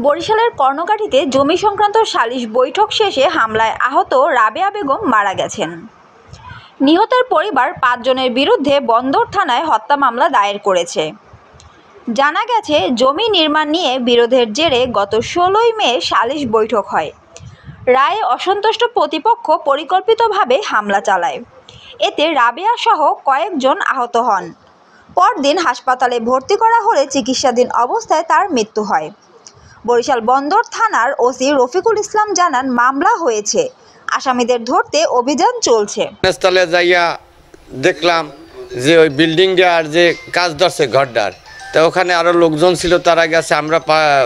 বরিশালের কর্ণকাঠিতে জমি সংক্রান্ত সালিশ বৈঠক শেষে হামলায় আহত রাবেয়া বেগম মারা গেছেন। নিহতের পরিবার ৫ জনের বিরুদ্ধে বন্দর থানায় হত্যা মামলা দায়ের করেছে। জানা গেছে, জমি নির্মাণ নিয়ে বিরোধের জেরে গত ১৬ই মে সালিশ বৈঠক হয়। রায়ে অসন্তুষ্ট প্রতিপক্ষ পরিকল্পিতভাবে হামলা চালায়। এতে রাবেয়া সহ কয়েকজন আহত হন। পরদিন হাসপাতালে ভর্তি করা হলে চিকিৎসাধীন অবস্থায় তার মৃত্যু হয়। বরিশাল বন্দর থানার ওসি রফিকুল ইসলাম জানান, মামলা হয়েছে, আসামিদের ধরতে অভিযান চলছে। স্থলে যাইয়া দেখলাম যে ওই বিল্ডিংটার যে কাজ ধরছে ঘরটার, তো ওখানে আরও লোকজন ছিল, তারা গেছে, আমরা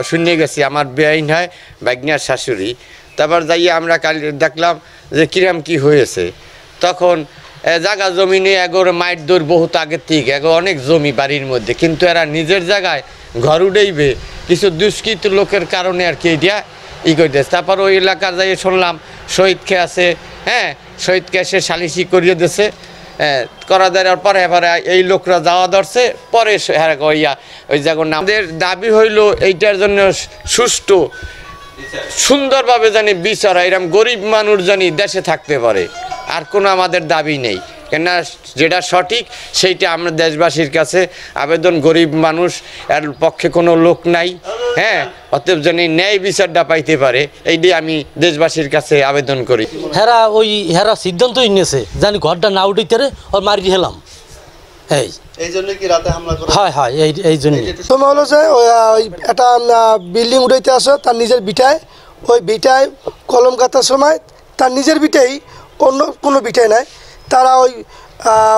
শুনে গেছি, আমার বেআইন হয় বাগনিয়ার শাশুড়ি। তারপর যাইয়া আমরা কাল দেখলাম যে কিরাম কি হয়েছে। তখন জায়গা জমি নিয়ে এগোর মাইট দৌড় বহুত আগের থেকে, এগো অনেক জমি বাড়ির মধ্যে, কিন্তু এরা নিজের জায়গায় ঘর উঠেইবে কিছু দুষ্কৃত লোকের কারণে আর কি এটা ই করতেছে। তারপর ওই এলাকার যাই শুনলাম শহীদ খেয়ে আছে, শহীদ খেয়ে সে সালিশি করিয়ে দিয়েছে, করা দেওয়ার পরে এবারে এই লোকরা যাওয়া ধরছে, পরে ওই জায়গার আমাদের দাবি হইল এইটার জন্য সুষ্ঠু সুন্দরভাবে জানি বিচার, এরকম গরিব মানুষ জানি দেশে থাকতে পারে, আর কোনো আমাদের দাবি নেই। কেননা যেটা সঠিক সেইটা আমরা দেশবাসীর কাছে আবেদন, গরিব মানুষ এর পক্ষে কোনো লোক নাই, অতএব জানি ন্যায় বিচারটা পাইতে পারে, এইটাই আমি দেশবাসীর কাছে আবেদন করি। হেরা সিদ্ধান্তই নিয়েছে জানি ঘরটা না উঠেতে ওর মারি হেলাম, এই জন্য কি রাতে হামলা করা হয় এই জন্য। সময় হলো যে ওই একটা বিল্ডিং উঠাইতে আসে তার নিজের বিটায়, ওই বিটায় কলম কাটার সময় তার নিজের বিটাই, অন্য কোনো বিটায় নাই, তারা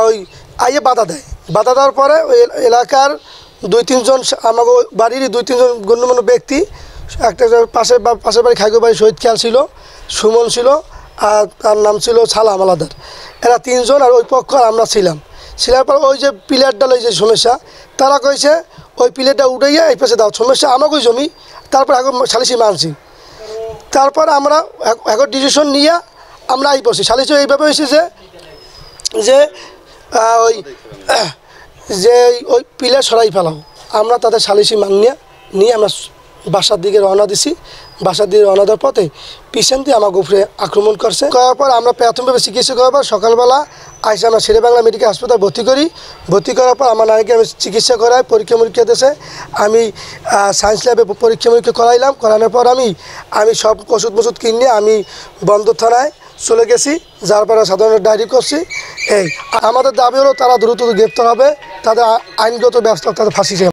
ওই আইয়ে বাধা দেয়। বাধা দেওয়ার পরে ওই এলাকার ২-৩ জন, আমাকে বাড়ির ২-৩ জন গণ্যমান্য ব্যক্তি, একটা পাশের বাড়ি খাইগো বাড়ি শহীদ খেয়াল ছিল, সুমন ছিল, আর তার নাম ছিল সালাম আলাদার, এরা ৩ জন, আর ওই পক্ষ আমরা ছিলাম পর ওই যে পিলারটা ওই যে সমস্যা, তারা কইছে ওই পিলারটা উঠাইয়া এই পাশে দাও, সমস্যা আমাকে জমি, তারপর এখন সালিশি মানছি। তারপর আমরা এখন ডিসিশন নিয়ে আমরা এই পড়ছি সালিশি এইভাবে হয়েছে যে ওই পিলার সরাই ফেলাও। আমরা তাদের সালিশি মান নিয়ে আমরা বাসার দিকে রওনা দিছি। বাসার দিকে রওনা দেওয়ার পথে পিছন দিয়ে আমার উপরে আক্রমণ করছে। করার পর আমরা প্রাথমিকভাবে চিকিৎসা করার পর সকালবেলা আইসে আমরা শেরেবাংলা মেডিকেল হাসপাতাল ভর্তি করার পর আমার নানিকে আমি চিকিৎসা করাই, পরীক্ষা দিয়েছে। আমি সায়েন্স ল্যাবে পরীক্ষা করাইলাম। করানোর পর আমি সব ওষুধ কিনে আমি বন্দর থানায় চলে গেছি, যার পরে সাধারণ ডায়েরি করছি। আমাদের দাবি হলো তারা দ্রুত গ্রেপ্তার হবে, তাদের আইনগত ব্যবস্থা, তাদের ফাঁসি